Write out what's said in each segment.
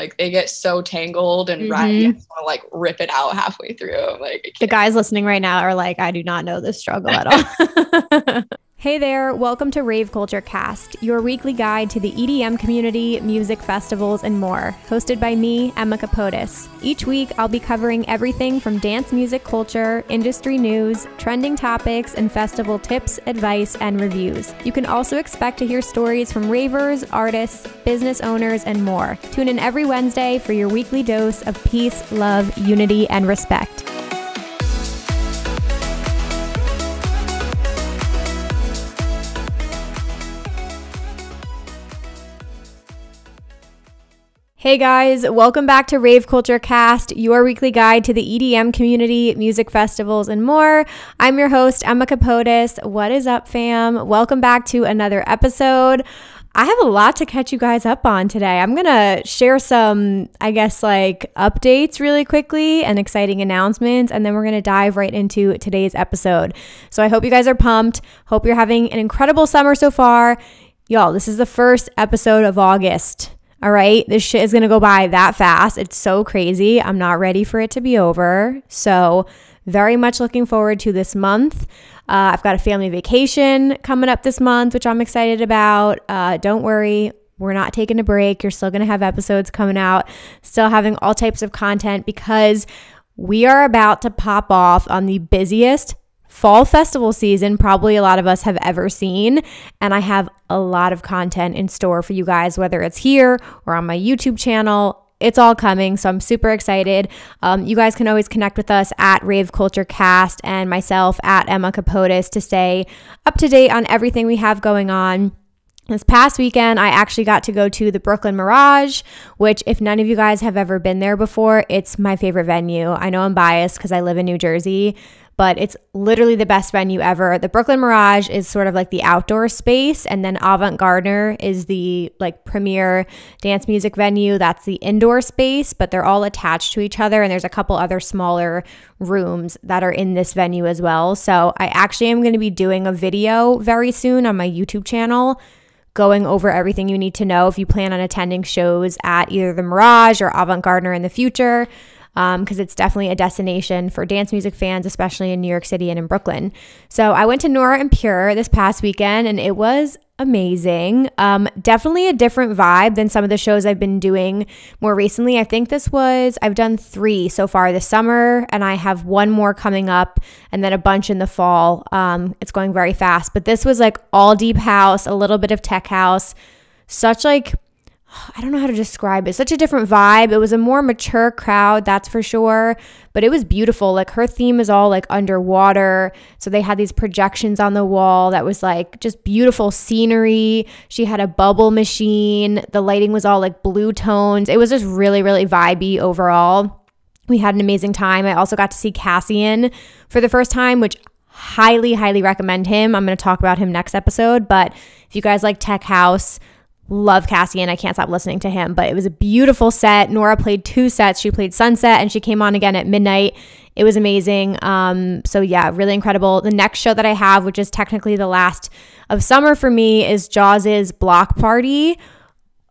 Like they get so tangled and ratty. I just want to like rip it out halfway through. I'm like, the guys listening right now are like, I do not know this struggle at all. Hey there, welcome to Rave Culture Cast, your weekly guide to the EDM community, music festivals, and more, hosted by me, Emma Capotis. Each week, I'll be covering everything from dance music culture, industry news, trending topics, and festival tips, advice, and reviews. You can also expect to hear stories from ravers, artists, business owners, and more. Tune in every Wednesday for your weekly dose of peace, love, unity, and respect. Hey guys, welcome back to Rave Culture Cast, your weekly guide to the EDM community, music festivals, and more. I'm your host, Emma Capotis. What is up, fam? Welcome back to another episode. I have a lot to catch you guys up on today. I'm going to share some, updates really quickly and exciting announcements, and then we're going to dive right into today's episode. So I hope you guys are pumped. Hope you're having an incredible summer so far. Y'all, this is the first episode of August. All right, this shit is going to go by that fast. It's so crazy. I'm not ready for it to be over. So very much looking forward to this month. I've got a family vacation coming up this month, which I'm excited about. Don't worry, we're not taking a break. You're still going to have episodes coming out, still having all types of content because we are about to pop off on the busiest fall festival season probably a lot of us have ever seen, and I have a lot of content in store for you guys, whether it's here or on my YouTube channel. It's all coming, so I'm super excited. You guys can always connect with us at Rave Culture Cast and myself at Emma Capotis to stay up to date on everything we have going on. This past weekend, I actually got to go to the Brooklyn Mirage, which if none of you guys have ever been there before, it's my favorite venue. I know I'm biased because I live in New Jersey, but it's literally the best venue ever. The Brooklyn Mirage is sort of like the outdoor space, and then Avant-Gardner is the premier dance music venue. That's the indoor space, but they're all attached to each other, and there's a couple other smaller rooms that are in this venue as well. So I actually am going to be doing a video very soon on my YouTube channel going over everything you need to know if you plan on attending shows at either the Mirage or Avant-Gardner in the future. Because it's definitely a destination for dance music fans, especially in New York City and in Brooklyn. So I went to Nora and Pure this past weekend, and it was amazing. Definitely a different vibe than some of the shows I've been doing more recently. I think I've done 3 so far this summer, and I have 1 more coming up, and then a bunch in the fall. It's going very fast, but this was like all deep house, a little bit of tech house, such I don't know how to describe it. Such a different vibe. It was a more mature crowd, that's for sure. But it was beautiful. Her theme is all underwater. So they had these projections on the wall that was just beautiful scenery. She had a bubble machine. The lighting was all blue tones. It was just really, really vibey overall. We had an amazing time. I also got to see Cassian for the first time, which highly, highly recommend him. I'm going to talk about him next episode. But if you guys like tech house, love Cassian. I can't stop listening to him, but it was a beautiful set. Nora played 2 sets. She played Sunset and she came on again at midnight. It was amazing. So yeah, really incredible. The next show that I have, which is technically the last of summer for me, is Jaws' Block Party.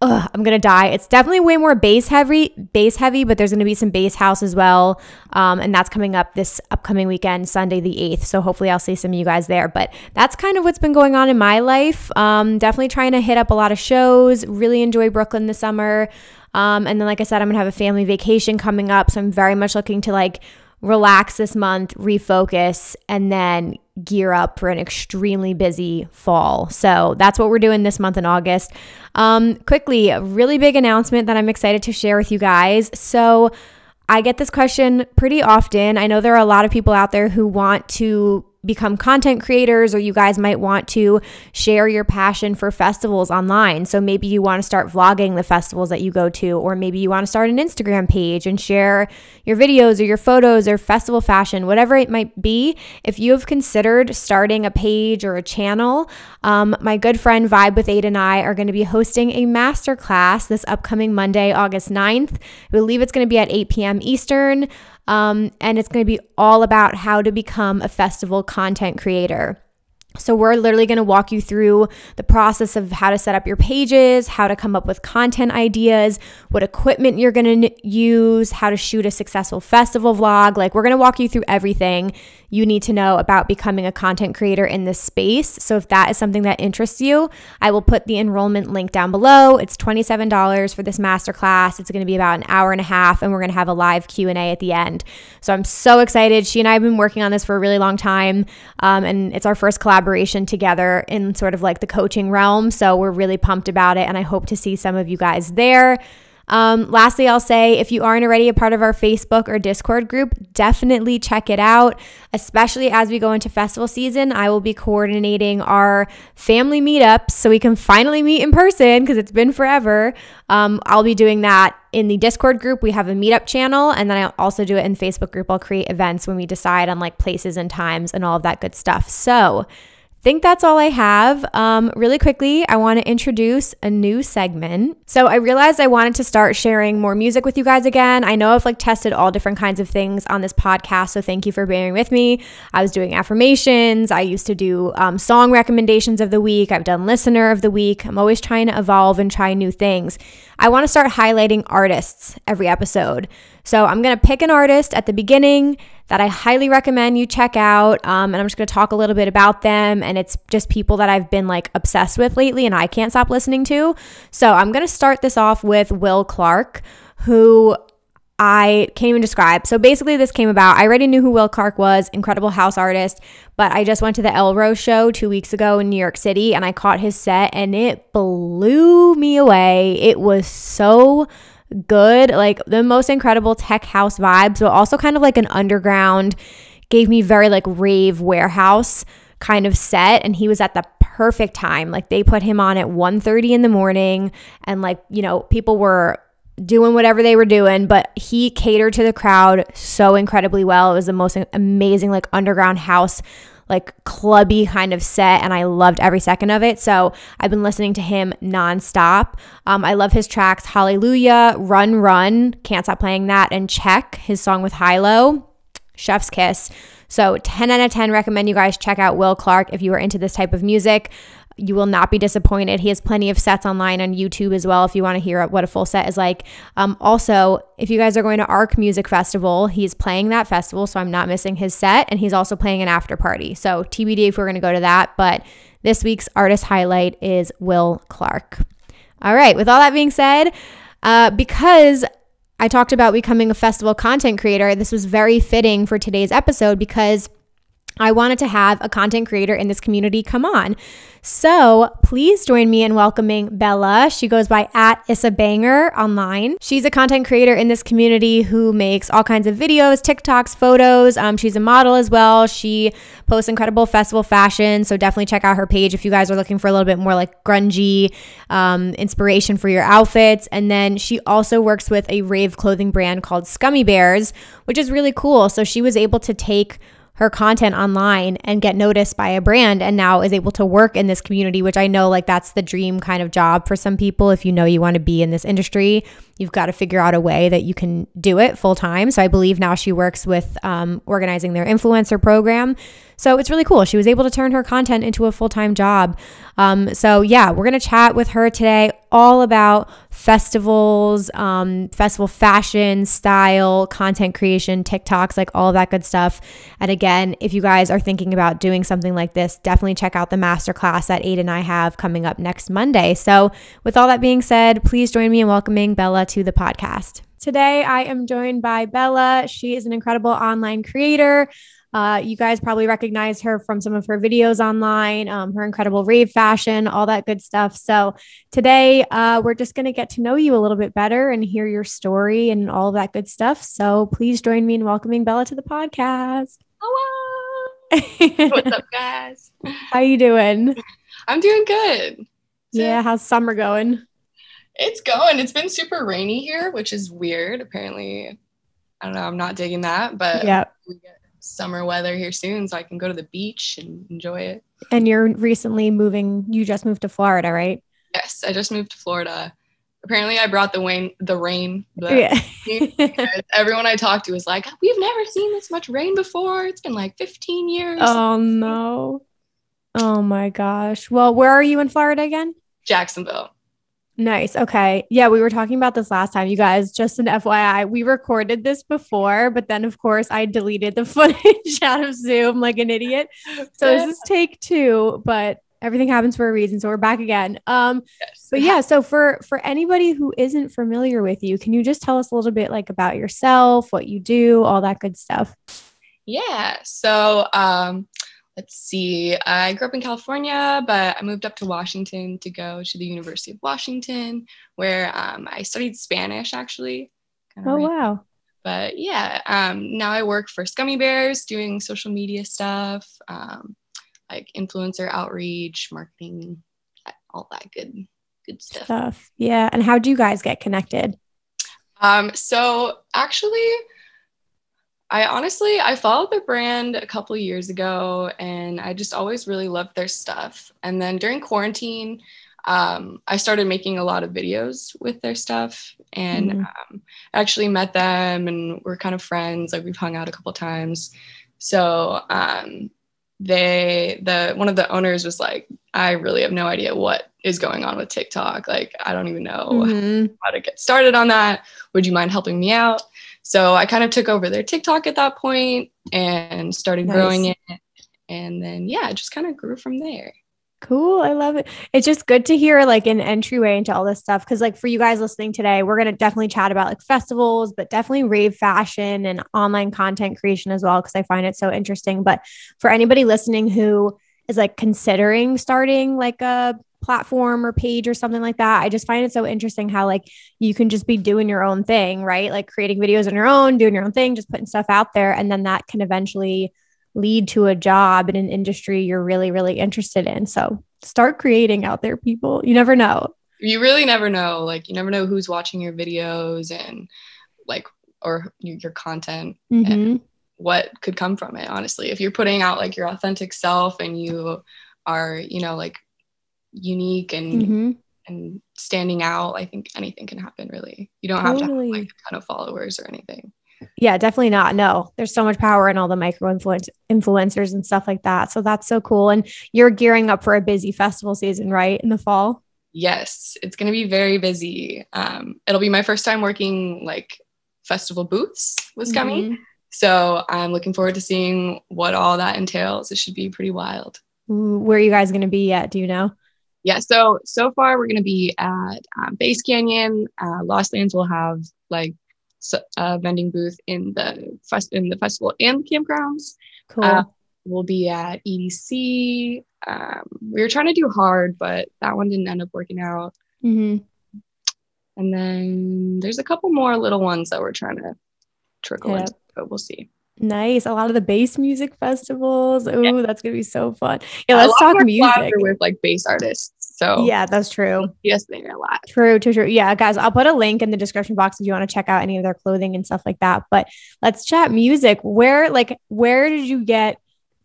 I'm gonna die. It's definitely way more bass heavy, but there's gonna be some bass house as well. And that's coming up this upcoming weekend, Sunday the 8th. So hopefully I'll see some of you guys there. But that's kind of what's been going on in my life. Definitely trying to hit up a lot of shows. Really enjoy Brooklyn this summer. And then, like I said, I'm gonna have a family vacation coming up. So I'm very much looking to relax this month, refocus, and then gear up for an extremely busy fall. So that's what we're doing this month in August. Quickly, a really big announcement that I'm excited to share with you guys. So I get this question pretty often. I know there are a lot of people out there who want to become content creators, or you guys might want to share your passion for festivals online. So maybe you want to start vlogging the festivals that you go to, or maybe you want to start an Instagram page and share your videos or your photos or festival fashion, whatever it might be. If you have considered starting a page or a channel, my good friend Vibe with 8 and I are going to be hosting a masterclass this upcoming Monday, August 9th. I believe it's going to be at 8 p.m. Eastern. And it's going to be all about how to become a festival content creator. So we're literally going to walk you through the process of how to set up your pages, how to come up with content ideas, what equipment you're going to use, how to shoot a successful festival vlog. Like, we're going to walk you through everything you need to know about becoming a content creator in this space. So if that is something that interests you, I will put the enrollment link down below. It's $27 for this masterclass. It's going to be about an hour and a half, and we're going to have a live Q&A at the end. So I'm so excited. She and I have been working on this for a really long time, and it's our first collaboration together in sort of like the coaching realm. So we're really pumped about it, and I hope to see some of you guys there. Lastly, I'll say, if you aren't already a part of our Facebook or Discord group, definitely check it out, especially as we go into festival season. I will be coordinating our family meetups so we can finally meet in person because it's been forever. I'll be doing that in the Discord group. We have a meetup channel, and then I'll also do it in the Facebook group. I'll create events when we decide on like places and times and all of that good stuff. So think that's all I have. Really quickly, I want to introduce a new segment. So I realized I wanted to start sharing more music with you guys again. I know I've like tested all different kinds of things on this podcast, so thank you for bearing with me. I was doing affirmations. I used to do song recommendations of the week. I've done listener of the week. I'm always trying to evolve and try new things. I want to start highlighting artists every episode. So I'm going to pick an artist at the beginning that I highly recommend you check out. And I'm just going to talk a little bit about them. And it's just people that I've been like obsessed with lately and I can't stop listening to. So I'm going to start this off with Will Clark, who I can't even describe. So basically this came about, I already knew who Will Clark was, incredible house artist, but I just went to the Elrose show 2 weeks ago in New York City and I caught his set and it blew me away. It was so good, like the most incredible tech house vibes, but also kind of like an underground, gave me very like rave warehouse kind of set. And he was at the perfect time. Like they put him on at 1:30 in the morning and like, you know, people were doing whatever they were doing, but he catered to the crowd so incredibly well. It was the most amazing like underground house, like clubby kind of set, and I loved every second of it. So I've been listening to him nonstop. I love his tracks Hallelujah, Run Run, can't stop playing that, and Check, his song with Hilo, chef's kiss. So 10 out of 10, recommend you guys check out Will Clark if you are into this type of music. You will not be disappointed. He has plenty of sets online on YouTube as well if you want to hear what a full set is like. Also, if you guys are going to ARC Music Festival, he's playing that festival, so I'm not missing his set. And he's also playing an after party. So TBD if we're going to go to that. But this week's artist highlight is Will Clark. All right, with all that being said, because I talked about becoming a festival content creator, this was very fitting for today's episode because I wanted to have a content creator in this community come on. So please join me in welcoming Bella. She goes by @IssaBanger online. She's a content creator in this community who makes all kinds of videos, TikToks, photos. She's a model as well. She posts incredible festival fashion. So definitely check out her page if you guys are looking for a little bit more like grungy inspiration for your outfits. And then she also works with a rave clothing brand called Scummy Bears, which is really cool. So she was able to take her content online and get noticed by a brand and now is able to work in this community, which I know like that's the dream kind of job for some people. If you know you want to be in this industry, you've got to figure out a way that you can do it full time. So I believe now she works with organizing their influencer program. So it's really cool. She was able to turn her content into a full-time job. So yeah, we're going to chat with her today all about festivals, festival fashion, style, content creation, TikToks, like all of that good stuff. And again, if you guys are thinking about doing something like this, definitely check out the masterclass that Aiden and I have coming up next Monday. So with all that being said, please join me in welcoming Bella to the podcast. Today, I am joined by Bella. She is an incredible online creator. You guys probably recognize her from some of her videos online, her incredible rave fashion, all that good stuff. So today we're just going to get to know you a little bit better and hear your story and all of that good stuff. So please join me in welcoming Bella to the podcast. Hello. What's up, guys? How you doing? I'm doing good. Yeah. How's summer going? It's going. It's been super rainy here, which is weird. Apparently, I don't know. I'm not digging that, but yeah. We get summer weather here soon, so I can go to the beach and enjoy it. And you're recently moving. You just moved to Florida, right? Yes, I just moved to Florida. Apparently, I brought the rain. Yeah. Everyone I talked to was like, "We've never seen this much rain before. It's been like 15 years." Oh no. Oh my gosh. Well, where are you in Florida again? Jacksonville. Nice. Okay. Yeah, we were talking about this last time, you guys. Just an FYI, we recorded this before, but then of course I deleted the footage out of Zoom like an idiot. So this is take two, but everything happens for a reason. So we're back again. Yes. But yeah, so for anybody who isn't familiar with you, can you just tell us a little bit like about yourself, what you do, all that good stuff? Yeah. So, let's see. I grew up in California, but I moved up to Washington to go to the University of Washington, where I studied Spanish actually. Kind of Oh random. wow. But yeah, now I work for Scummy Bears doing social media stuff, like influencer outreach, marketing, all that good stuff. Stuff. Yeah. And how do you guys get connected? So actually, I followed the brand a couple years ago and I just always really loved their stuff. And then during quarantine, I started making a lot of videos with their stuff and I actually met them and we're kind of friends. Like we've hung out a couple times. So one of the owners was like, I really have no idea what is going on with TikTok. Like, I don't even know how to get started on that. Would you mind helping me out? So I kind of took over their TikTok at that point and started growing it. And then, yeah, it just kind of grew from there. Cool. I love it. It's just good to hear like an entryway into all this stuff. Cause like for you guys listening today, we're going to definitely chat about like festivals, but definitely rave fashion and online content creation as well. Cause I find it so interesting. But for anybody listening who is like considering starting like a platform or page or something like that, I just find it so interesting how like you can just be doing your own thing, right? Like creating videos on your own, doing your own thing, just putting stuff out there. And then that can eventually lead to a job in an industry you're really, really interested in. So start creating out there, people. You never know. You really never know. Like, you never know who's watching your videos and like, or your content and what could come from it. Honestly, if you're putting out like your authentic self and you are, like unique and standing out, I think anything can happen really. You don't have to have like a ton of followers or anything. Yeah, definitely not. No, there's so much power in all the micro influencers and stuff like that. So that's so cool. And you're gearing up for a busy festival season, right? In the fall? Yes, it's going to be very busy. It'll be my first time working like festival booths with Scummy. So I'm looking forward to seeing what all that entails. It should be pretty wild. Ooh, where are you guys going to be at? Do you know? Yeah, so far we're going to be at Base Canyon. Lost Lands will have like a vending booth in the festival and the campgrounds. Cool. We'll be at EDC. We were trying to do hard, but that one didn't end up working out. And then there's a couple more little ones that we're trying to trickle into, but we'll see. Nice. A lot of the bass music festivals. Ooh, that's gonna be so fun. Yeah, let's talk music with like bass artists. So yeah, that's true. Yes, there a lot. True. Yeah, guys, I'll put a link in the description box if you want to check out any of their clothing and stuff like that. But let's chat music. Where did you get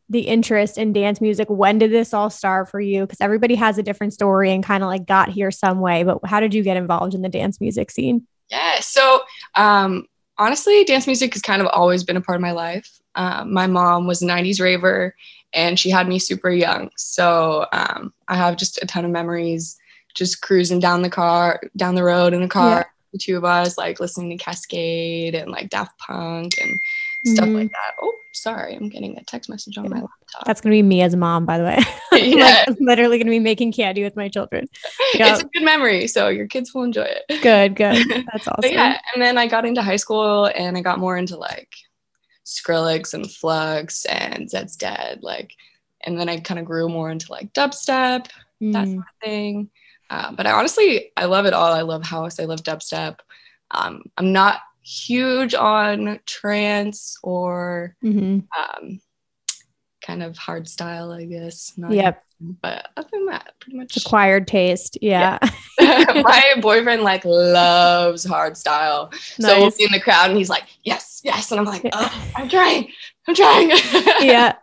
the interest in dance music? When did this all start for you? Because everybody has a different story and kind of like got here some way. But how did you get involved in the dance music scene? Yeah. So honestly, dance music has kind of always been a part of my life. My mom was a 90s raver and she had me super young. So I have just a ton of memories just cruising down the road in a car, the two of us, like listening to Cascade and like Daft Punk and stuff like that. Oh, sorry. I'm getting a text message on my laptop. That's going to be me as a mom, by the way. I'm literally going to be making candy with my children. It's a good memory. So your kids will enjoy it. Good. That's awesome. Yeah. And then I got into high school and I got more into like Skrillex and Flux and Zed's Dead. And then I kind of grew more into like dubstep, that sort of thing. But I love it all. I love house. I love dubstep. I'm not huge on trance or kind of hard style, I guess. But other than that, pretty much it's acquired taste. Yeah. My boyfriend like loves hard style. Nice. So we'll be in the crowd and he's like, yes. And I'm like, oh, I'm trying. Yeah.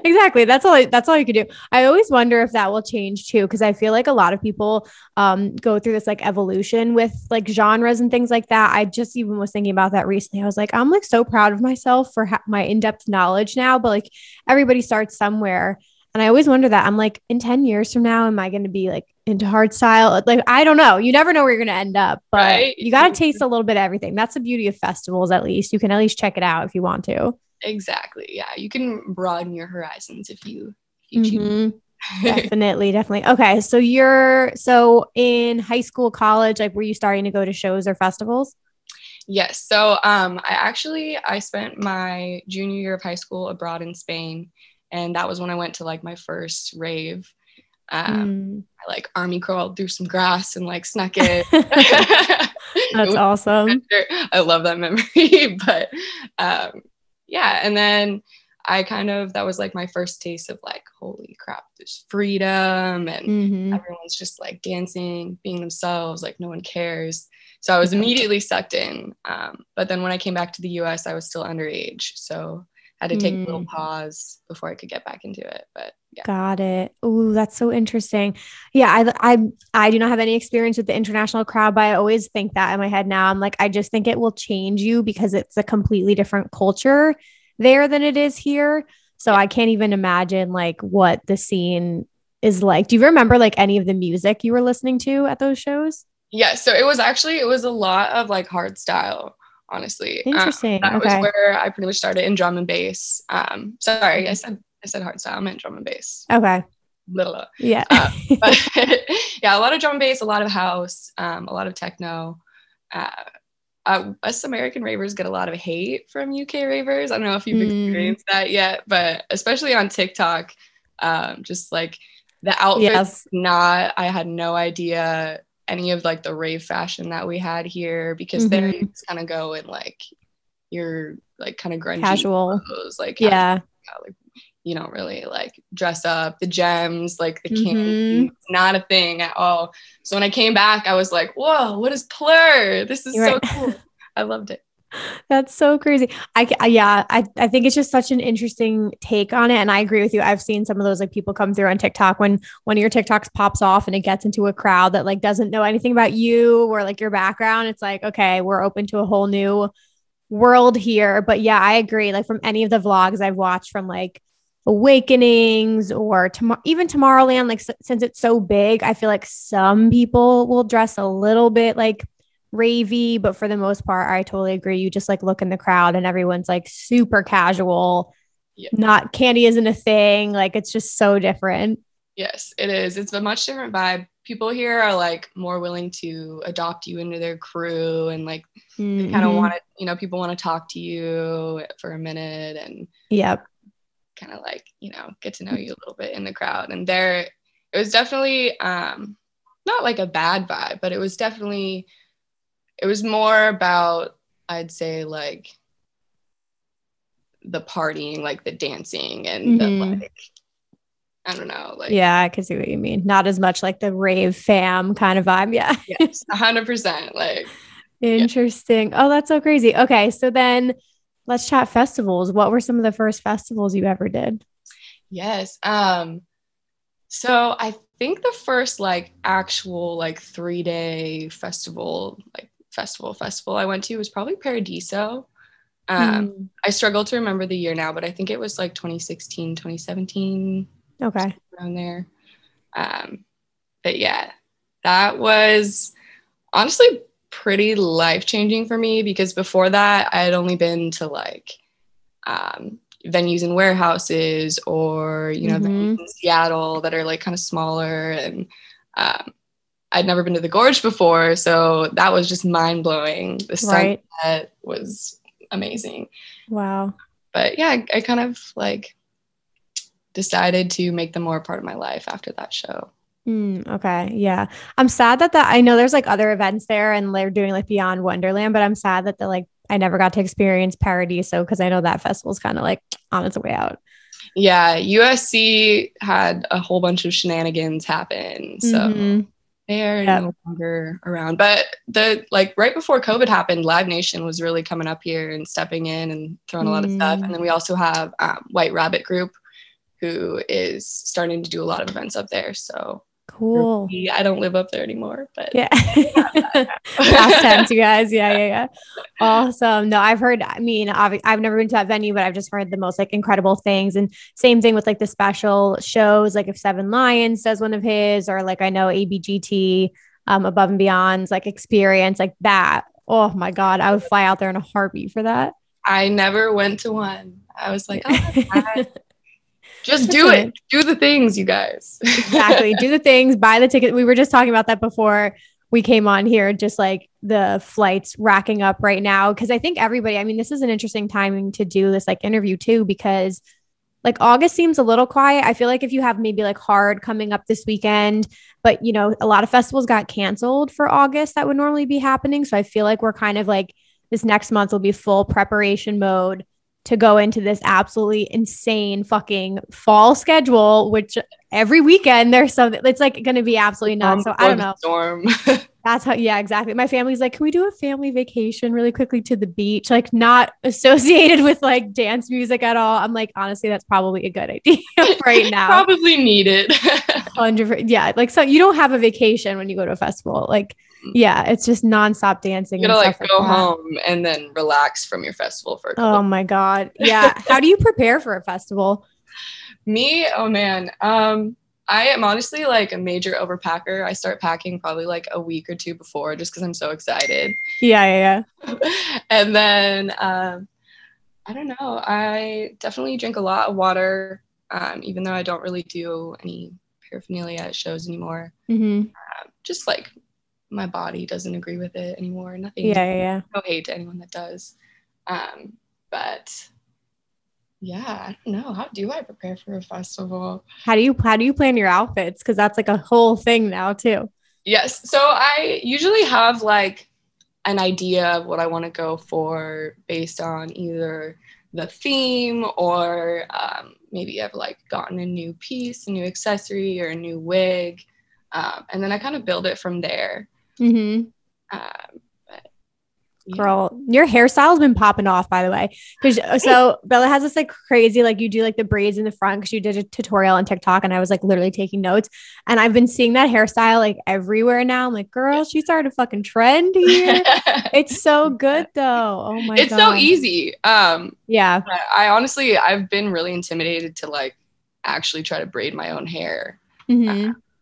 Exactly. That's all you could do. I always wonder if that will change too, because I feel like a lot of people go through this like evolution with like genres and things like that. I just even was thinking about that recently. I was like, I'm like so proud of myself for my in-depth knowledge now, but like everybody starts somewhere. And I always wonder that. I'm like, in 10 years from now, am I going to be like into hard style? Like, I don't know. You never know where you're going to end up, but right? you got to taste a little bit of everything. That's the beauty of festivals, at least. You can at least check it out if you want to. Exactly. Yeah. You can broaden your horizons if you choose. Mm-hmm. Definitely. Okay. So in high school, college, like, were you starting to go to shows or festivals? Yes. So I spent my junior year of high school abroad in Spain, and that was when I went to like my first rave. I like army crawled through some grass and like snuck in. That's awesome. I love that memory. But yeah, and then that was like my first taste of like, holy crap, there's freedom and everyone's just like dancing, being themselves, like no one cares. So I was immediately sucked in. But then when I came back to the US, I was still underage. So I had to take a little pause before I could get back into it. But yeah. Got it. Ooh, that's so interesting. Yeah, I do not have any experience with the international crowd, but I always think that in my head now. I'm like, I just think it will change you because it's a completely different culture there than it is here. So I can't even imagine like what the scene is like. Do you remember like any of the music you were listening to at those shows? Yeah, so it was a lot of like hard style, honestly. Interesting. That was Okay. where I pretty much started in drum and bass. Sorry, I said hard style. I meant drum and bass. Okay. Little. Yeah. But yeah, a lot of drum and bass, a lot of house, a lot of techno. Us American ravers get a lot of hate from UK ravers. I don't know if you've experienced that yet, but especially on TikTok, just like the outfits. I had no idea any of like the rave fashion that we had here, because there you just kind of go in like your like kind of grungy casual clothes, like yeah. Like, you don't really like dress up. The gems, like the candy, not a thing at all. So when I came back, I was like, whoa, what is Plur? This is so cool. I loved it. That's so crazy. I think it's just such an interesting take on it. And I agree with you. I've seen some of those like people come through on TikTok when one of your TikToks pops off and it gets into a crowd that like doesn't know anything about you or like your background. It's like, okay, we're open to a whole new world here. But yeah, I agree. Like from any of the vlogs I've watched from like Awakenings or even Tomorrowland, like since it's so big, I feel like some people will dress a little bit like ravey, but for the most part, I totally agree. You just like look in the crowd and everyone's like super casual. Yeah. Not candy isn't a thing. Like it's just so different. Yes, it is. It's a much different vibe. People here are like more willing to adopt you into their crew, and like they kind of want to, people want to talk to you for a minute and kind of like, get to know you a little bit in the crowd. And it was definitely not like a bad vibe, but it was more about, I'd say, like the partying, like the dancing and the like, I don't know. Like, yeah, I can see what you mean. Not as much like the rave fam kind of vibe. Yeah. Yes, 100%. Like, interesting. Yeah. Oh, that's so crazy. Okay. So then let's chat festivals. What were some of the first festivals you ever did? Yes. So I think the first like actual like 3-day festival I went to was probably Paradiso. I struggle to remember the year now, but I think it was like 2016, 2017. Okay. Around there. But yeah, that was honestly pretty life-changing for me, because before that I had only been to like venues in warehouses or venues in Seattle that are like kind of smaller, and I'd never been to the Gorge before, so that was just mind-blowing. The sunset was amazing. Wow. But yeah, I kind of like decided to make them more a part of my life after that show. Okay. Yeah. I'm sad that I know there's like other events there and they're doing like Beyond Wonderland, but I'm sad that I never got to experience Paradiso, because I know that festival's kind of like on its way out. Yeah. USC had a whole bunch of shenanigans happen. So they're no longer around. But right before COVID happened, Live Nation was really coming up here and stepping in and throwing a lot of stuff. And then we also have White Rabbit Group, who is starting to do a lot of events up there. So Cool. I don't live up there anymore, but yeah. Past tense, you guys. Yeah. Awesome. No, I've heard, I mean, I've never been to that venue, but I've just heard the most like incredible things. And same thing with like the special shows, like if Seven Lions does one of his, or like I know ABGT, Above and Beyond's like experience like that. Oh my God, I would fly out there in a heartbeat for that. I never went to one. I was like, oh, just do it. Do the things, you guys. Exactly. Do the things, buy the ticket. We were just talking about that before we came on here, just like the flights racking up right now. Cause I think everybody, I mean, this is an interesting timing to do this like interview too, because like August seems a little quiet. I feel like if you have maybe like Hard coming up this weekend, but you know, a lot of festivals got canceled for August that would normally be happening. So I feel like we're kind of like this next month will be full preparation mode to go into this absolutely insane fucking fall schedule, which every weekend there's something, it's like going to be absolutely nuts. So I don't know. Storm. That's how, yeah, exactly. My family's like, can we do a family vacation really quickly to the beach? Like not associated with like dance music at all. I'm like, honestly, that's probably a good idea right now. Probably need it. 100%. Yeah. Like, so you don't have a vacation when you go to a festival. Like, yeah, it's just nonstop dancing. You gotta like go home and then relax from your festival for a couple. Oh my God. Yeah. How do you prepare for a festival? Me? Oh man. I am honestly like a major overpacker. I start packing probably like a week or two before just because I'm so excited. Yeah. And then I don't know. I definitely drink a lot of water, even though I don't really do any paraphernalia at shows anymore. Just like my body doesn't agree with it anymore. Nothing. Yeah. No hate to anyone that does. But yeah, I don't know. How do I prepare for a festival? How do you plan your outfits? Because that's like a whole thing now too. Yes. So I usually have like an idea of what I want to go for based on either the theme or maybe I've like gotten a new piece, a new accessory, or a new wig. And then I kind of build it from there. Yeah. Girl, your hairstyle's been popping off, by the way. Because so Bella has this like crazy, like you do like the braids in the front because you did a tutorial on TikTok and I was like literally taking notes. And I've been seeing that hairstyle like everywhere now. I'm like, girl, she started a fucking trend here. It's so good though. Oh my God. It's so easy. Yeah. I honestly, I've been really intimidated to like actually try to braid my own hair.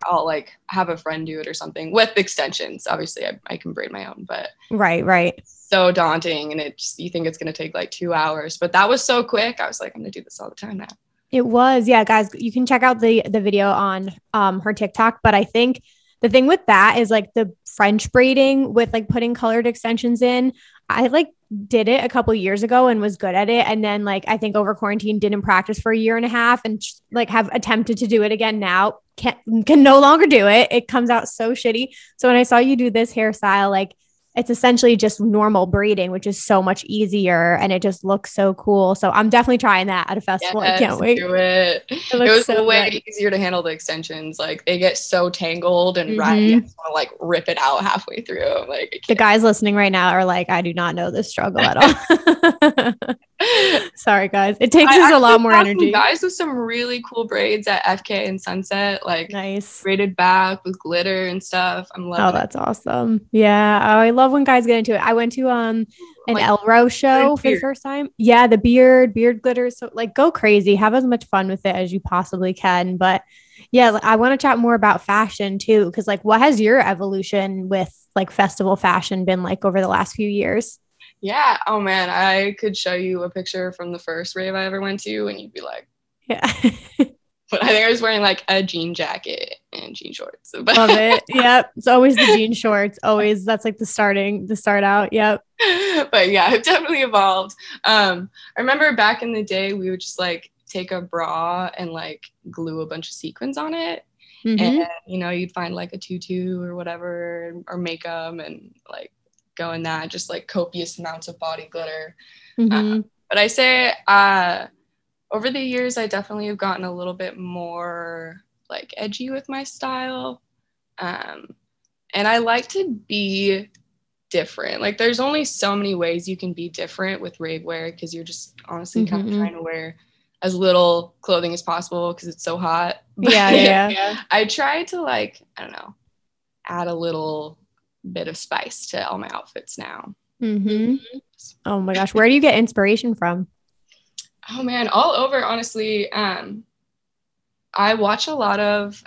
I'll like have a friend do it or something with extensions. Obviously I can braid my own, but right. So daunting. And you think it's going to take like 2 hours, but that was so quick. I was like, I'm going to do this all the time now. It was. Yeah, guys, you can check out the video on her TikTok. But I think the thing with that is like the French braiding with like putting colored extensions in. I like did it a couple years ago and was good at it. And then like, I think over quarantine didn't practice for a year and a half and like have attempted to do it again now. Can no longer do it. It comes out so shitty. So when I saw you do this hairstyle, like it's essentially just normal braiding, which is so much easier and it just looks so cool. So I'm definitely trying that at a festival. Yes, I can't wait. Do it. It was so way easier to handle the extensions. Like they get so tangled and ratty. I just want to like rip it out halfway through. Like the guys listening right now are like, I do not know this struggle at all. Sorry, guys. It takes us a lot more energy. Guys with some really cool braids at FK and Sunset, like nice braided back with glitter and stuff. I'm loving it. Oh, that's awesome. Yeah. Oh, I love when guys get into it. I went to an like, Elro show for the first time. Yeah, the beard glitter. So like go crazy. Have as much fun with it as you possibly can. But yeah, I want to chat more about fashion too. Cause like what has your evolution with like festival fashion been like over the last few years? Yeah. Oh man, I could show you a picture from the first rave I ever went to and you'd be like, yeah. But I think I was wearing like a jean jacket and jean shorts. Love it. Yep. It's always the jean shorts. Always. That's like the start out. Yep. But yeah, it definitely evolved. I remember back in the day, we would just like take a bra and like glue a bunch of sequins on it. And, you know, you'd find like a tutu or whatever or makeup and like go in that, just like copious amounts of body glitter. But I say, over the years, I definitely have gotten a little bit more like edgy with my style. And I like to be different. Like there's only so many ways you can be different with rave wear because you're just honestly kind of trying to wear as little clothing as possible because it's so hot. But Yeah. I try to like, I don't know, add a little bit of spice to all my outfits now. Oh my gosh. Where do you get inspiration from? Oh man, all over, honestly. I watch a lot of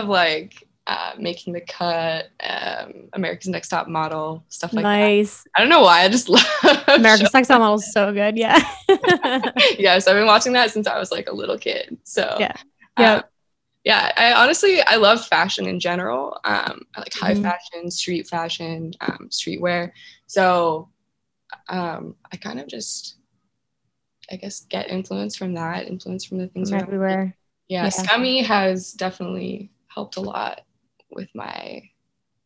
like Making the Cut, America's Next Top Model, stuff like that. I don't know why, I just love America's Next Top Model is so good. Yeah. Yes, I've been watching that since I was like a little kid. So yeah. I love fashion in general. I like high fashion, street fashion, streetwear. So I kind of just, I guess, get influence from the things around everywhere. Me. Yeah, Scummy has definitely helped a lot with my,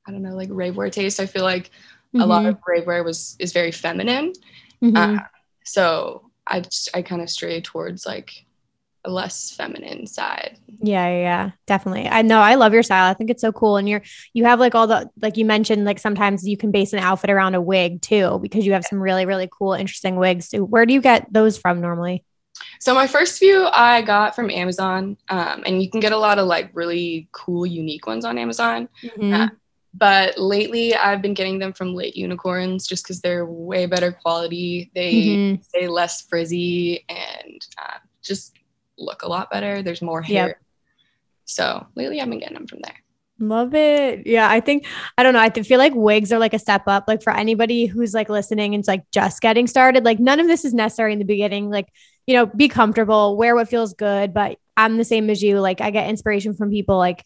I don't know, like rave wear taste. I feel like a lot of rave wear is very feminine. So I kind of stray towards like a less feminine side. Yeah, definitely. I know. I love your style. I think it's so cool. And you have like all the, like you mentioned, like sometimes you can base an outfit around a wig too, because you have some really, really cool, interesting wigs. So where do you get those from normally? So my first few I got from Amazon, and you can get a lot of like really cool, unique ones on Amazon. But lately I've been getting them from Lit Unicorns just because they're way better quality. They stay less frizzy and just look a lot better. There's more hair. So lately I've been getting them from there. Love it. Yeah, I don't know. I feel like wigs are like a step up. Like for anybody who's like listening and it's like just getting started, like none of this is necessary in the beginning. Like, you know, be comfortable, wear what feels good. But I'm the same as you. Like I get inspiration from people like,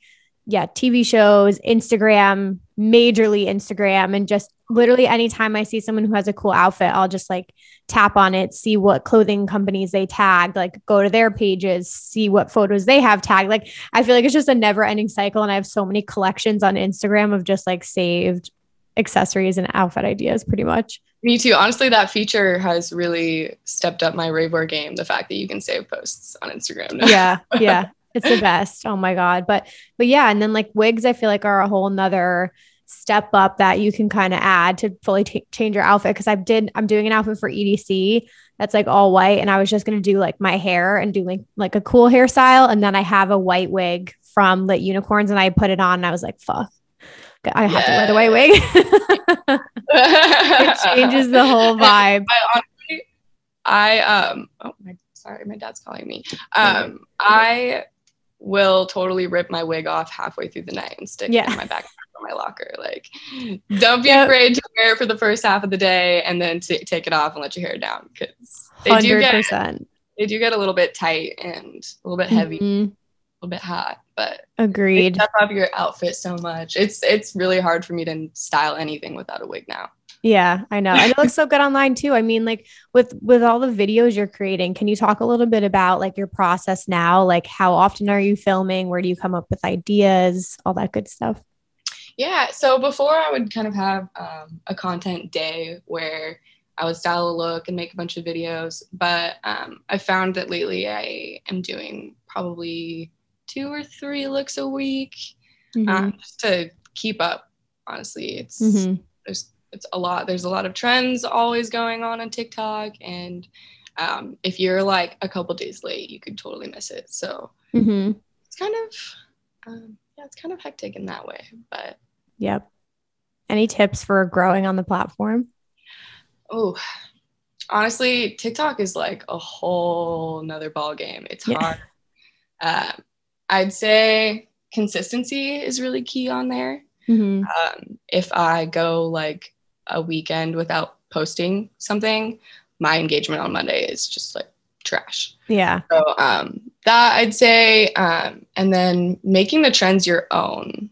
TV shows, Instagram, majorly Instagram. And just literally anytime I see someone who has a cool outfit, I'll just like tap on it, see what clothing companies they tagged, like go to their pages, see what photos they have tagged. Like, I feel like it's just a never ending cycle. And I have so many collections on Instagram of just like saved accessories and outfit ideas pretty much. Me too. Honestly, that feature has really stepped up my rave wear game. The fact that you can save posts on Instagram now. Yeah. It's the best. Oh my God. But yeah. And then like wigs, I feel like are a whole nother step up that you can kind of add to fully change your outfit. Cause I'm doing an outfit for EDC that's like all white. And I was just going to do like my hair and do like a cool hairstyle. And then I have a white wig from Lit Unicorns and I put it on and I was like, fuck, I have to wear the white wig. It changes the whole vibe. Sorry, my dad's calling me. I will totally rip my wig off halfway through the night and stick it in my backpack or my locker. Like, don't be afraid to wear it for the first half of the day and then take it off and let your hair down because they 100%. do get a little bit tight and a little bit heavy, a little bit hot. But agreed. They step up your outfit so much. It's really hard for me to style anything without a wig now. Yeah, I know. And it looks so good online too. I mean, like with all the videos you're creating, can you talk a little bit about like your process now? Like how often are you filming? Where do you come up with ideas? All that good stuff. Yeah. So before I would kind of have a content day where I would style a look and make a bunch of videos. But I found that lately I am doing probably 2 or 3 looks a week just to keep up. Honestly, it's a lot. There's a lot of trends always going on TikTok. And if you're like a couple days late, you could totally miss it. So it's kind of hectic in that way. But yep. Any tips for growing on the platform? Oh, honestly, TikTok is like a whole nother ball game. It's hard. I'd say consistency is really key on there. If I go like a weekend without posting something, my engagement on Monday is just like trash. Yeah. So that I'd say, and then making the trends your own.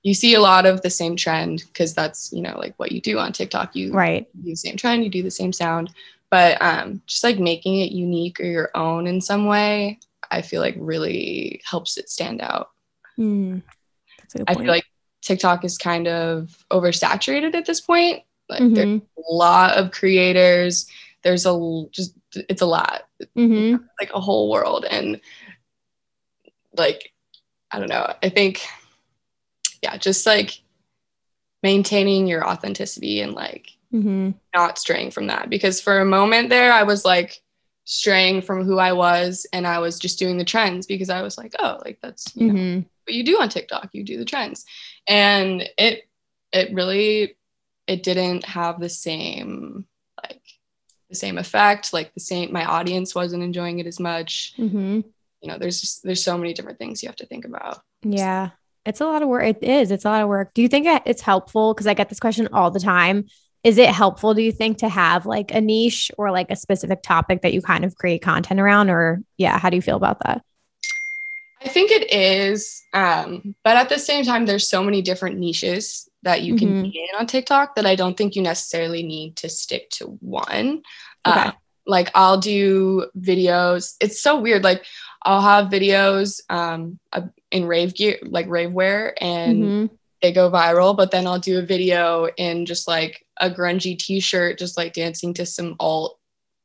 You see a lot of the same trend because that's, like what you do on TikTok. You do the same trend, you do the same sound, but just like making it unique or your own in some way, I feel like really helps it stand out. That's a good point. I feel like TikTok is kind of oversaturated at this point. Like there's a lot of creators. It's a lot. Like a whole world. And like, I don't know. I think, just like maintaining your authenticity and like not straying from that. Because for a moment there, I was like straying from who I was, and I was just doing the trends because I was like, oh, like that's, you know, what you do on TikTok, you do the trends. And it really, it didn't have the same effect, like my audience wasn't enjoying it as much. You know, there's so many different things you have to think about. Yeah. It's a lot of work. It's a lot of work. Do you think it's helpful? Because I get this question all the time. Is it helpful, do you think, to have like a niche or like a specific topic that you kind of create content around? Or yeah, how do you feel about that? I think it is. But at the same time, there's so many different niches that you can be in on TikTok that I don't think you necessarily need to stick to one. Okay. Like I'll do videos. It's so weird. Like I'll have videos in rave gear, like rave wear, and they go viral, but then I'll do a video in just like a grungy t-shirt, just like dancing to some alt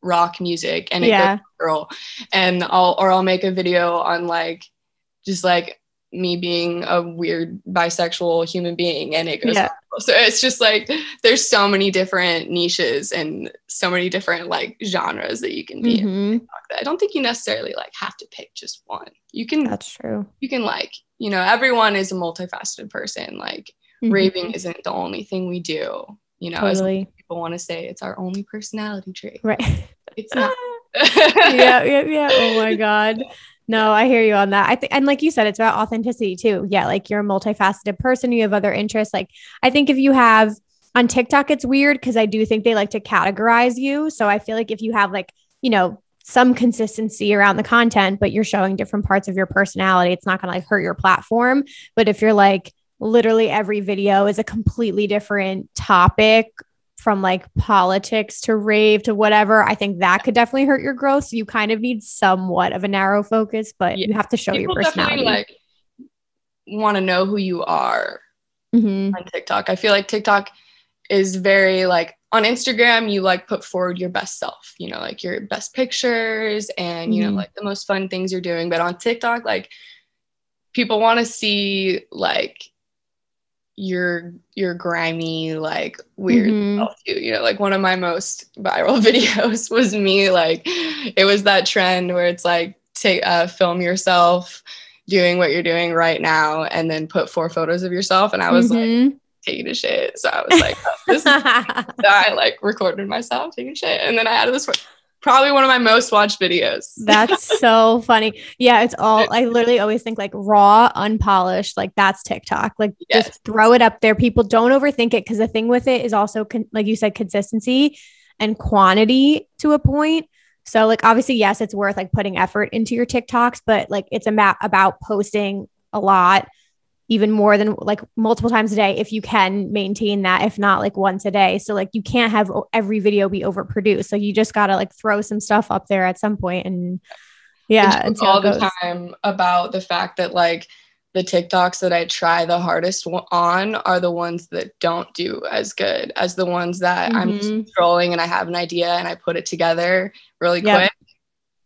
rock music, and it goes viral. And I'll make a video on like just like me being a weird bisexual human being, and it goes viral. So it's just like there's so many different niches and so many different like genres that you can be in. I don't think you necessarily like have to pick just one. That's true. You can like, you know, everyone is a multifaceted person. Like raving isn't the only thing we do, you know, as people want to say it's our only personality trait. Right. It's not. Yeah. Oh my God. No, I hear you on that. I think, and like you said, it's about authenticity too. Yeah. Like you're a multifaceted person. You have other interests. Like I think if you have on TikTok, it's weird because I do think they like to categorize you. So I feel like if you have like, you know, some consistency around the content, but you're showing different parts of your personality, it's not going to like hurt your platform. But if you're like literally every video is a completely different topic, from like politics to rave to whatever, I think that could definitely hurt your growth. So you kind of need somewhat of a narrow focus, but you have to show your personality. People definitely like want to know who you are on TikTok. I feel like TikTok is very like, on Instagram, you like put forward your best self, you know, like your best pictures and, you know, like the most fun things you're doing. But on TikTok, like people want to see like your grimy, like weird self too. You know, like one of my most viral videos was me, like it was that trend where it's like film yourself doing what you're doing right now and then put 4 photos of yourself. And I was like taking a shit. So I was like, oh, this is I like recorded myself taking a shit. And then I added this probably one of my most watched videos. That's so funny. Yeah, it's all, I literally always think like raw, unpolished, like that's TikTok. Like just throw it up there. People don't overthink it because the thing with it is also, like you said, consistency and quantity to a point. So like, obviously, yes, it's worth like putting effort into your TikToks, but like it's about posting a lot, even more than like multiple times a day, if you can maintain that, if not like once a day. So like you can't have every video be overproduced. So you just got to like throw some stuff up there at some point. And and all the time about the fact that like the TikToks that I try the hardest on are the ones that don't do as good as the ones that I'm just scrolling and I have an idea and I put it together really quick.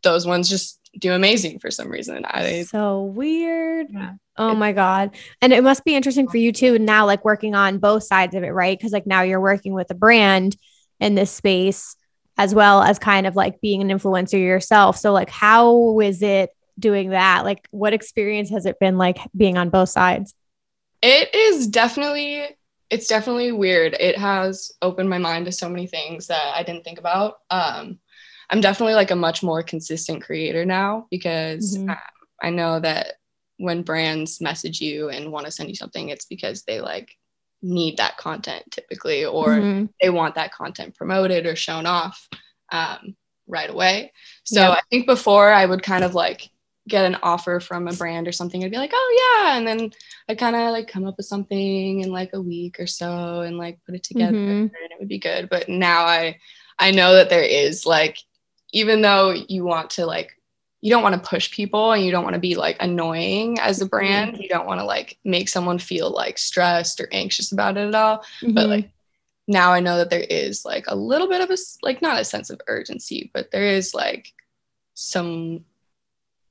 Those ones just do amazing for some reason. So weird. Oh my God. And it must be interesting for you too now, like working on both sides of it, right? Because like now you're working with a brand in this space as well as kind of like being an influencer yourself. So like, how is it doing that? Like what experience has it been like being on both sides? It's definitely weird. It has opened my mind to so many things that I didn't think about. I'm definitely like a much more consistent creator now because I know that when brands message you and want to send you something, it's because they like need that content typically, or they want that content promoted or shown off right away. So I think before I would kind of like get an offer from a brand or something, I'd be like, oh yeah. And then I'd kind of like come up with something in like a week or so and like put it together and it would be good. But now I know that there is like, even though you want to like, you don't want to push people and you don't want to be like annoying as a brand. You don't want to like make someone feel like stressed or anxious about it at all. But like now I know that there is like a little bit of a, like not a sense of urgency, but there is like some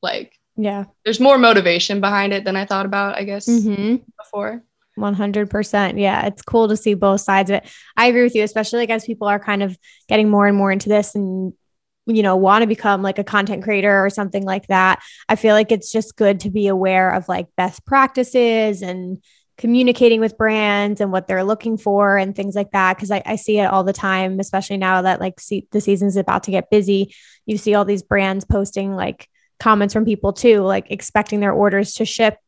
like, there's more motivation behind it than I thought about, I guess, before. 100%. Yeah. It's cool to see both sides of it. I agree with you, especially like as people are kind of getting more and more into this and, want to become like a content creator or something like that. I feel like it's just good to be aware of like best practices and communicating with brands and what they're looking for and things like that. Cause I see it all the time, especially now that like the season's about to get busy. You see all these brands posting like comments from people too, like expecting their orders to ship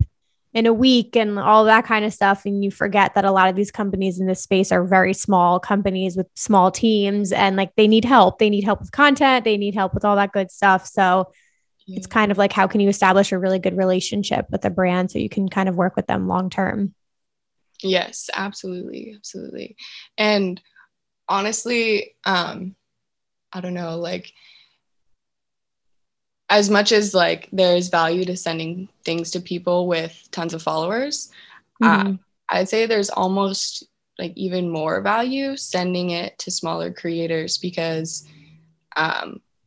in a week and all that kind of stuff. And you forget that a lot of these companies in this space are very small companies with small teams and like they need help. They need help with content. They need help with all that good stuff. So it's kind of like, how can you establish a really good relationship with a brand so you can kind of work with them long term? Yes, absolutely. Absolutely. And honestly, I don't know, like, as much as like there's value to sending things to people with tons of followers, I'd say there's almost like even more value sending it to smaller creators because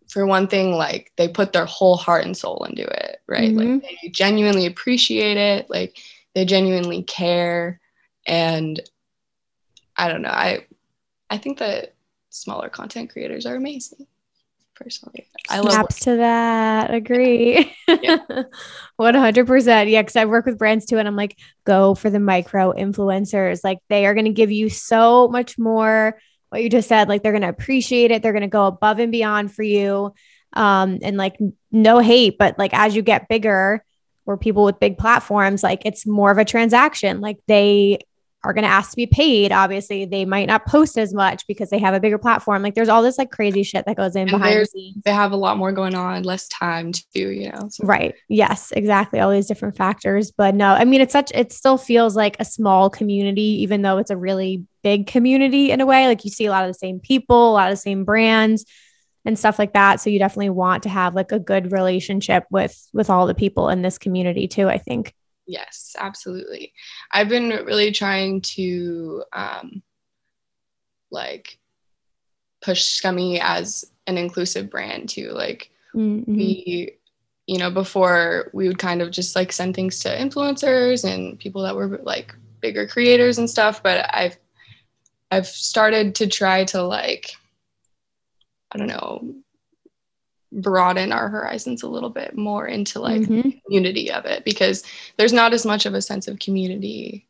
for one thing, like they put their whole heart and soul into it, right? Like they genuinely appreciate it, like they genuinely care. And I don't know, I think that smaller content creators are amazing. Personally, I love snaps to that. Agree. Yeah. 100%. Yeah. Cause I work with brands too. And I'm like, go for the micro influencers. Like they are going to give you so much more. What you just said, like they're going to appreciate it. They're going to go above and beyond for you. And like no hate, but like as you get bigger or people with big platforms, like it's more of a transaction. Like they are going to ask to be paid. Obviously, they might not post as much because they have a bigger platform. Like there's all this like crazy shit that goes in behind the scenes. They have a lot more going on, less time to do, So. Right. Yes, exactly. All these different factors. But no, I mean, it still feels like a small community, even though it's a really big community in a way. Like you see a lot of the same people, a lot of the same brands and stuff like that. So you definitely want to have like a good relationship with all the people in this community too, I think. Yes, absolutely. I've been really trying to like push Scummy as an inclusive brand too. Like we, before we would kind of just like send things to influencers and people that were like bigger creators and stuff. But I've started to try to like, I don't know, broaden our horizons a little bit more into like the community of it, because there's not as much of a sense of community,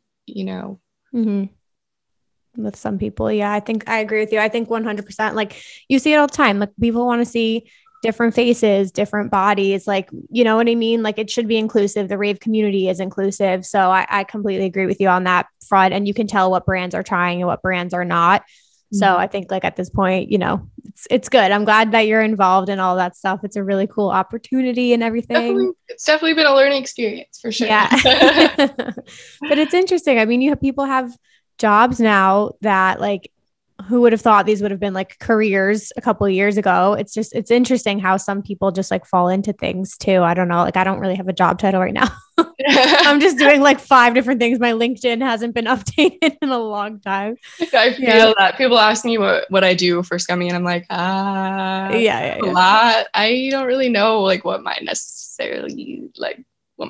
with some people. Yeah, I think I agree with you. I think 100%. Like you see it all the time. Like people want to see different faces, different bodies. Like, you know what I mean? Like it should be inclusive. The rave community is inclusive. So I completely agree with you on that front. And you can tell what brands are trying and what brands are not. So I think like at this point, it's good. I'm glad that you're involved in all that stuff. It's a really cool opportunity and everything. It's definitely been a learning experience for sure. Yeah. But it's interesting. I mean, people have jobs now that like, who would have thought these would have been like careers a couple of years ago? It's interesting how some people just like fall into things too. I don't know. Like I don't really have a job title right now. I'm just doing like 5 different things. My LinkedIn hasn't been updated in a long time. I feel that people ask me what I do for Scummy and I'm like, a lot. I don't really know like what my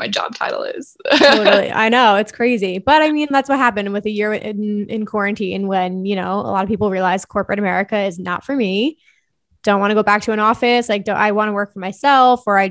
job title is. Totally. I know it's crazy, but I mean, that's what happened with a year in quarantine when, a lot of people realized corporate America is not for me. Don't want to go back to an office. Like, I want to work for myself, or I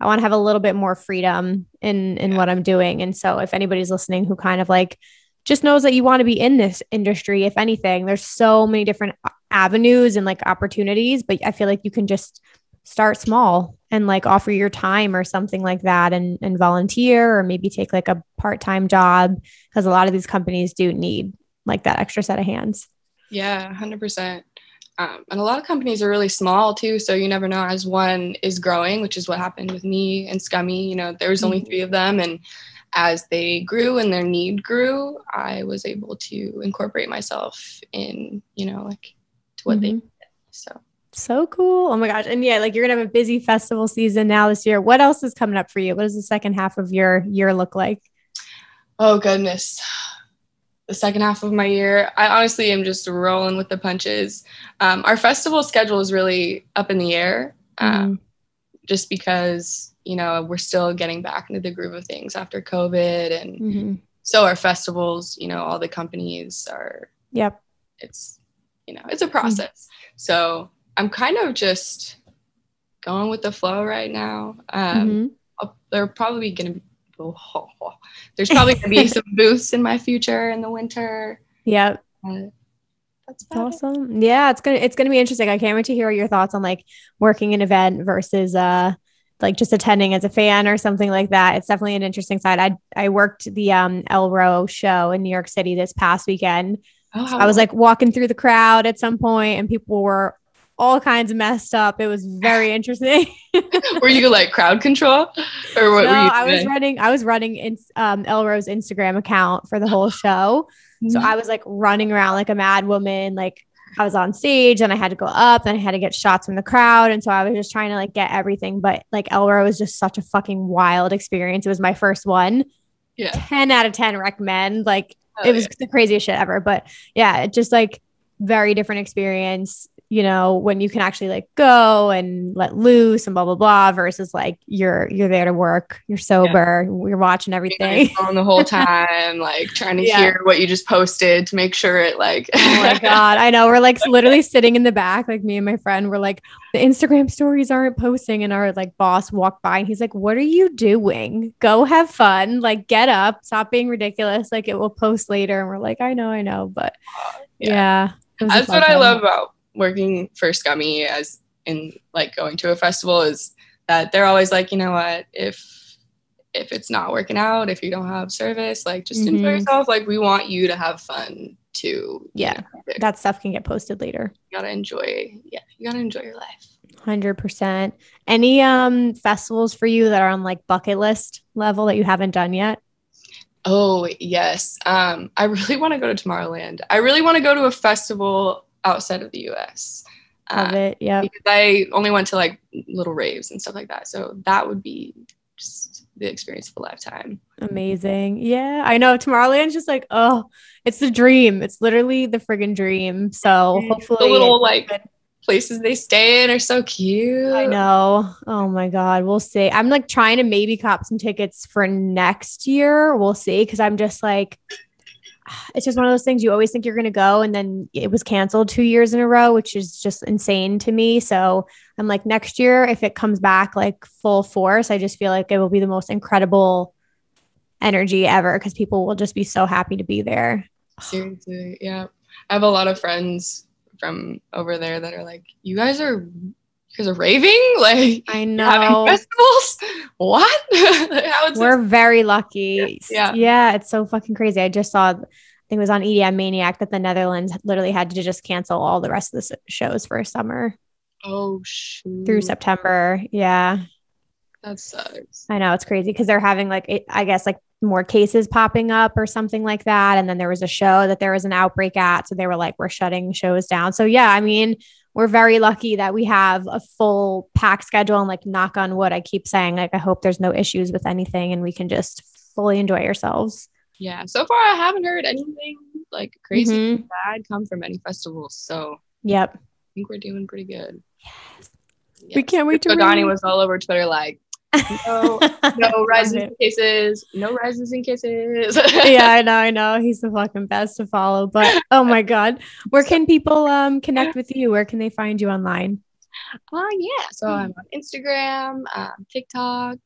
want to have a little bit more freedom in what I'm doing. And so if anybody's listening who kind of like just knows that you want to be in this industry, if anything, there's so many different avenues and like opportunities, but I feel like you can just start small and like offer your time or something like that and volunteer, or maybe take like a part-time job, because a lot of these companies do need like that extra set of hands. Yeah, 100%. And a lot of companies are really small too. So you never know, as one is growing, which is what happened with me and Scummy, there was only 3 of them. And as they grew and their need grew, I was able to incorporate myself in, like to what they did. So cool. Oh my gosh. And yeah, like you're going to have a busy festival season now this year. What else is coming up for you? What does the second half of your year look like? Oh goodness. The second half of my year, I honestly am just rolling with the punches. Our festival schedule is really up in the air, just because, we're still getting back into the groove of things after COVID. And so are festivals, all the companies are. Yep. It's, it's a process. So I'm kind of just going with the flow right now. There's probably going to be some booths in my future in the winter. Yep. That's awesome. Yeah, it's gonna be interesting. I can't wait to hear your thoughts on like working an event versus like just attending as a fan or something like that. It's definitely an interesting side. I worked the Elro show in New York City this past weekend. So I was like walking through the crowd at some point, and people were all kinds of messed up. It was very interesting. Were you like crowd control, or what? No, were you I was running in Elro's Instagram account for the whole show. So I was like running around like a mad woman. Like I was on stage and I had to go up and I had to get shots from the crowd. And so I was just trying to like get everything. But like Elro was just such a fucking wild experience. It was my first one. Yeah. 10 out of 10 recommend. Like it was the craziest shit ever. But yeah, it just like very different experience, when you can actually like go and let loose and blah, blah, blah, versus like you're there to work, you're sober, you're watching everything on the whole time, like trying to hear what you just posted to make sure it like, oh my God, I know. We're like literally sitting in the back, like me and my friend were like, the Instagram stories aren't posting, and our like boss walked by and he's like, what are you doing? Go have fun. Like get up, stop being ridiculous. Like it will post later. And we're like, I know. But yeah. That's what I love about working for Scummy as in like going to a festival is that they're always like, you know what, if it's not working out, if you don't have service, like just enjoy yourself. Like we want you to have fun too. Yeah. That stuff can get posted later. You gotta enjoy your life. 100%. Any festivals for you that are on like bucket list level that you haven't done yet? Oh yes. I really want to go to Tomorrowland. I really want to go to a festival outside of the US. Love it. Yeah. Because I only went to like little raves and stuff like that. So that would be just the experience of a lifetime. Amazing. Yeah. I know Tomorrowland's just like, oh, it's the dream. It's literally the friggin' dream. So hopefully the little like places they stay in are so cute. I know. Oh my God. We'll see. I'm like trying to maybe cop some tickets for next year. We'll see. Cause I'm just like, it's just one of those things you always think you're going to go. And then it was canceled 2 years in a row, which is just insane to me. So I'm like, next year, if it comes back like full force, I just feel like it will be the most incredible energy ever. Cause people will just be so happy to be there. Seriously. Yeah. I have a lot of friends from over there that are like, you guys are raving? Like, I know. Having festivals? What? We're very lucky. Yeah. It's so fucking crazy. I just saw, I think it was on EDM Maniac that the Netherlands literally had to just cancel all the rest of the shows for summer. Oh, shoot. Through September. Yeah. That sucks. I know. It's crazy because they're having like, I guess like more cases popping up or something like that. And then there was a show that there was an outbreak at. So they were like, we're shutting shows down. So yeah, I mean, we're very lucky that we have a full pack schedule, and like knock on wood, I keep saying, like, I hope there's no issues with anything and we can just fully enjoy ourselves. Yeah. So far, I haven't heard anything like crazy bad come from any festivals. So yep. I think we're doing pretty good. Yes. We can't wait to Pagani was all over Twitter like, no rises in cases, no rises in cases. Yeah, I know. He's the fucking best to follow. But oh my God, where can people connect with you? Where can they find you online? Yeah. So I'm on Instagram, TikTok,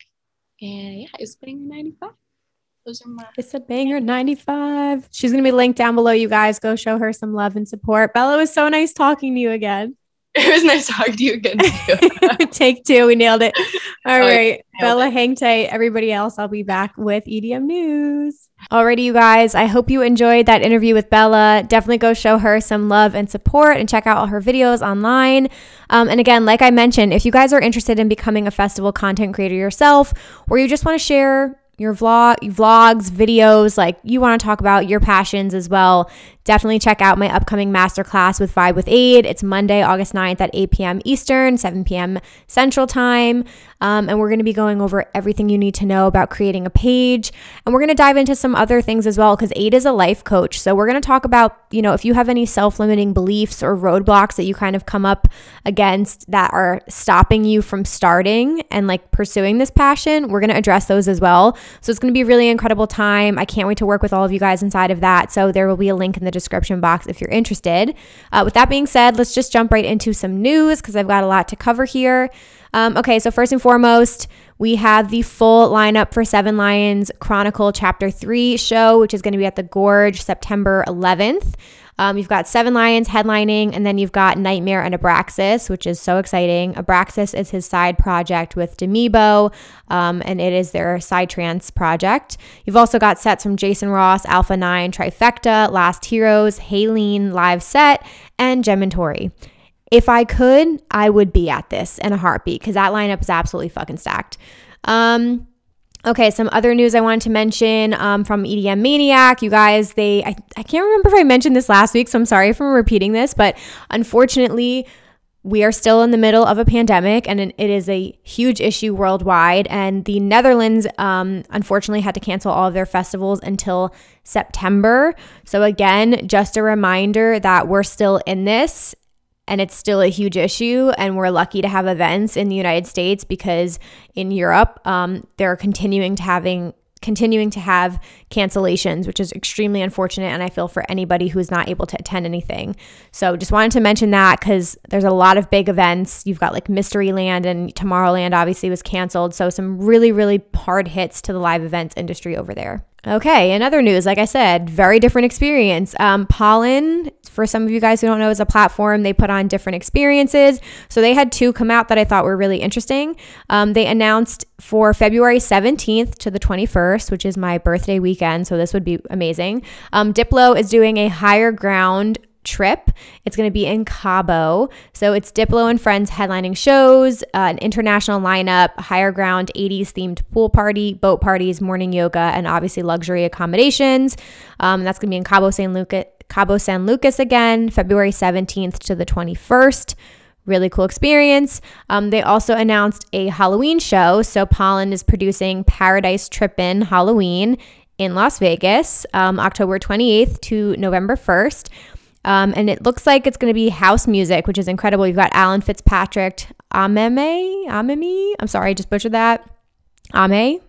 and yeah, it's Banger 95. Those are my. It's a Banger 95. She's gonna be linked down below. You guys go show her some love and support. Bella, it was so nice talking to you again. It was nice talking to you again too. Take two. We nailed it. All right. Bella, hang tight. Everybody else, I'll be back with EDM news. Alrighty, you guys. I hope you enjoyed that interview with Bella. Definitely go show her some love and support and check out all her videos online. And again, like I mentioned, if you guys are interested in becoming a festival content creator yourself, or you just want to share your vlogs, videos, like you want to talk about your passions as well, definitely check out my upcoming masterclass with Vibe with Aid. It's Monday, August 9th at 8 p.m. Eastern, 7 p.m. Central Time. And we're going to be going over everything you need to know about creating a page. And we're going to dive into some other things as well, because Aid is a life coach. So we're going to talk about, if you have any self-limiting beliefs or roadblocks that you kind of come up against that are stopping you from starting and like pursuing this passion, we're going to address those as well. So it's going to be a really incredible time. I can't wait to work with all of you guys inside of that. So there will be a link in the description box if you're interested. With that being said, let's just jump right into some news because I've got a lot to cover here. Okay, so first and foremost, we have the full lineup for Seven Lions Chronicle Chapter 3 show, which is going to be at the Gorge September 11th. You've got Seven Lions headlining, and then you've got Nightmare and Abraxas, which is so exciting. Abraxas is his side project with Demibo, and it is their psytrance project. You've also got sets from Jason Ross, Alpha 9, Trifecta, Last Heroes, Haleen live set, and Gementori. If I could, I would be at this in a heartbeat because that lineup is absolutely fucking stacked. Okay, some other news I wanted to mention from EDM Maniac. You guys, I can't remember if I mentioned this last week, so I'm sorry for repeating this, but unfortunately, we are still in the middle of a pandemic and it is a huge issue worldwide. And the Netherlands, unfortunately, had to cancel all of their festivals until September. So again, just a reminder that we're still in this. And it's still a huge issue, and we're lucky to have events in the United States because in Europe, they're continuing to have cancellations, which is extremely unfortunate, and I feel for anybody who's not able to attend anything. So just wanted to mention that because there's a lot of big events. You've got like Mysteryland and Tomorrowland obviously was canceled, so some really, really hard hits to the live events industry over there. Okay, in other news, like I said, very different experience. Pollen, for some of you guys who don't know, is a platform. They put on different experiences. So they had 2 come out that I thought were really interesting. They announced for February 17th to the 21st, which is my birthday weekend. So this would be amazing. Diplo is doing a higher ground trip. It's going to be in Cabo. So it's Diplo and friends headlining shows, an international lineup, higher ground 80s themed pool party, boat parties, morning yoga, and obviously luxury accommodations. That's going to be in Cabo San Lucas again, February 17th to the 21st. Really cool experience. They also announced a Halloween show. So Pollen is producing Paradise Trippin' Halloween in Las Vegas, October 28th to November 1st. And it looks like it's going to be house music, which is incredible. You've got Alan Fitzpatrick, Amemi, I'm sorry, I just butchered that. Archie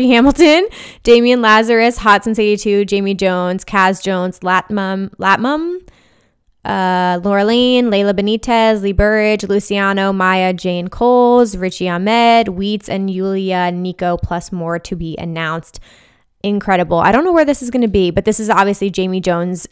Hamilton, Damian Lazarus, Hot Since 82, Jamie Jones, Kaz Jones, Latmum, Laura Lane, Layla Benitez, Lee Burridge, Luciano, Maya, Jane Coles, Richie Ahmed, Wheats, and Yulia Nico, plus more to be announced. Incredible. I don't know where this is going to be, but this is obviously Jamie Jones'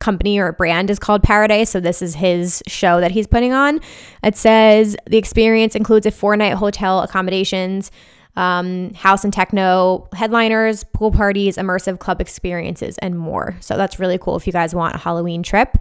company or brand is called Paradise. So this is his show that he's putting on. It says the experience includes a 4-night hotel accommodations, house and techno headliners, pool parties, immersive club experiences, and more. So that's really cool if you guys want a Halloween trip.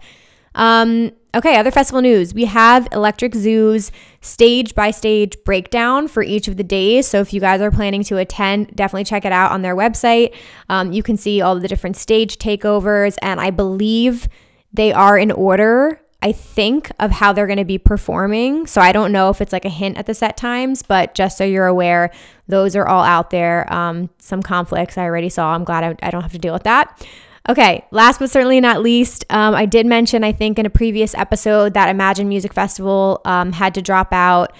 Okay, other festival news. We have Electric Zoo's stage by stage breakdown for each of the days. So if you guys are planning to attend, definitely check it out on their website. You can see all of the different stage takeovers, and I believe they are in order, I think, of how they're going to be performing. So I don't know if it's like a hint at the set times, but just so you're aware, those are all out there. Some conflicts I already saw. I'm glad I don't have to deal with that. Okay, last but certainly not least, I did mention, I think in a previous episode, that Imagine Music Festival had to drop out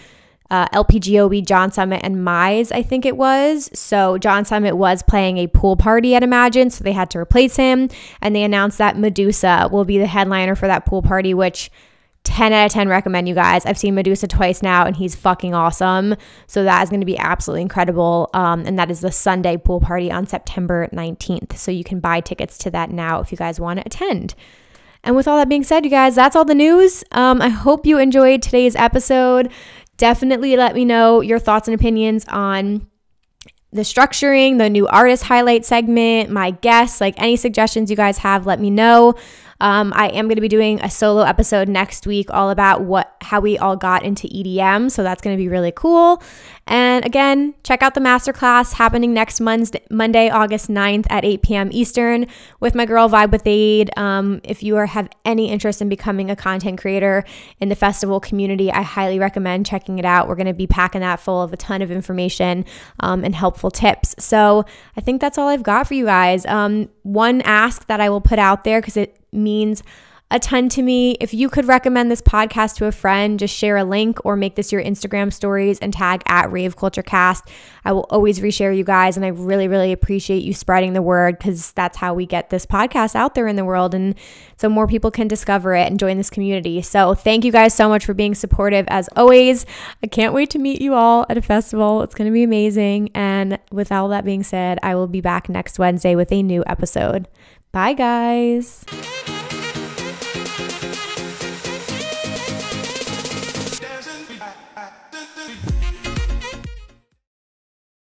LPGOB, John Summit, and Mize, I think it was. So John Summit was playing a pool party at Imagine, so they had to replace him. And they announced that Medusa will be the headliner for that pool party, which 10 out of 10 recommend, you guys. I've seen Medusa twice now, and he's fucking awesome. So that is going to be absolutely incredible. And that is the Sunday pool party on September 19th. So you can buy tickets to that now if you guys want to attend. And with all that being said, you guys, that's all the news. I hope you enjoyed today's episode. Definitely let me know your thoughts and opinions on the structuring, the new artist highlight segment, my guests, like any suggestions you guys have, let me know. I am going to be doing a solo episode next week all about how we all got into EDM. So that's going to be really cool. And again, check out the masterclass happening next Monday, August 9th at 8 p.m. Eastern with my girl Vibe with Aid. If you have any interest in becoming a content creator in the festival community, I highly recommend checking it out. We're going to be packing that full of a ton of information and helpful tips. So I think that's all I've got for you guys. One ask that I will put out there, because it means a ton to me. If you could recommend this podcast to a friend, just share a link or make this your Instagram stories and tag at raveculturecast. I will always reshare you guys, and I really, really appreciate you spreading the word, because that's how we get this podcast out there in the world, and so more people can discover it and join this community. So thank you guys so much for being supportive as always. I can't wait to meet you all at a festival. It's going to be amazing. And with all that being said, I will be back next Wednesday with a new episode. Bye, guys.